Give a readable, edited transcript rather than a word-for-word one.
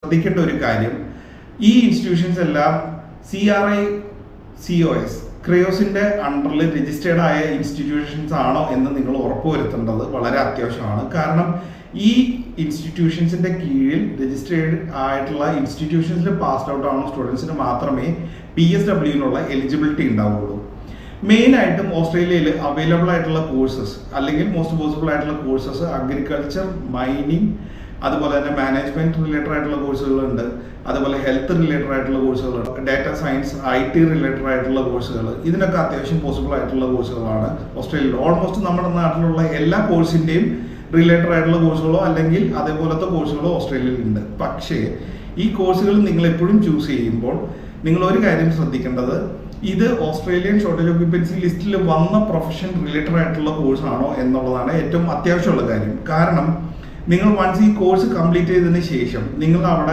ശ്രദ്ധിക്കേണ്ട ഒരു കാര്യം, ഈ ഇൻസ്റ്റിറ്റ്യൂഷൻസ് എല്ലാം CRICOS ക്രയോസിന്റെ അണ്ടറിൽ രജിസ്റ്റേർഡ് ആയ ഇൻസ്റ്റിറ്റ്യൂഷൻസ് ആണോ എന്ന് നിങ്ങൾ ഉറപ്പുവരുത്തേണ്ടത് വളരെ അത്യാവശ്യമാണ്. കാരണം ഈ ഇൻസ്റ്റിറ്റ്യൂഷൻസിന്റെ കീഴിൽ രജിസ്റ്റേർഡ് ആയിട്ടുള്ള ഇൻസ്റ്റിറ്റ്യൂഷൻസിൽ പാസ്ഡ് ഔട്ട് ആവുന്ന സ്റ്റുഡൻസിന് മാത്രമേ PSWനുള്ള എലിജിബിലിറ്റി ഉണ്ടാവുള്ളൂ. മെയിനായിട്ടും ഓസ്ട്രേലിയയിൽ അവൈലബിൾ ആയിട്ടുള്ള കോഴ്സസ് അല്ലെങ്കിൽ മോസ്റ്റ് പോസിബിൾ ആയിട്ടുള്ള കോഴ്സസ് അഗ്രികൾച്ചർ, മൈനിങ്, അതുപോലെ തന്നെ മാനേജ്മെന്റ് റിലേറ്റഡ് ആയിട്ടുള്ള കോഴ്സുകളുണ്ട്, അതുപോലെ ഹെൽത്ത് റിലേറ്റഡ് ആയിട്ടുള്ള കോഴ്സുകളുണ്ട്, ഡാറ്റ സയൻസ്, IT റിലേറ്റഡ് ആയിട്ടുള്ള കോഴ്സുകൾ. ഇതിനൊക്കെ അത്യാവശ്യം പോസിബിൾ ആയിട്ടുള്ള കോഴ്സുകളാണ് ഓസ്ട്രേലിയയിൽ. ഓൾമോസ്റ്റ് നമ്മുടെ നാട്ടിലുള്ള എല്ലാ കോഴ്സിന്റെയും റിലേറ്റഡ് ആയിട്ടുള്ള കോഴ്സുകളോ അല്ലെങ്കിൽ അതേപോലത്തെ കോഴ്സുകളോ ഓസ്ട്രേലിയയിൽ ഉണ്ട്. പക്ഷേ ഈ കോഴ്സുകൾ നിങ്ങൾ എപ്പോഴും ചൂസ് ചെയ്യുമ്പോൾ നിങ്ങൾ ഒരു കാര്യം ശ്രദ്ധിക്കേണ്ടത്, ഇത് ഓസ്ട്രേലിയൻ ഷോർട്ടേജ് ഓക്യുപ്പൻസി ലിസ്റ്റിൽ വന്ന പ്രൊഫഷൻ റിലേറ്റഡ് ആയിട്ടുള്ള കോഴ്സ് ആണോ എന്നുള്ളതാണ് ഏറ്റവും അത്യാവശ്യമുള്ള കാര്യം. കാരണം നിങ്ങൾ വൺസ് ഈ കോഴ്സ് കംപ്ലീറ്റ് ചെയ്തതിന് ശേഷം നിങ്ങൾ അവിടെ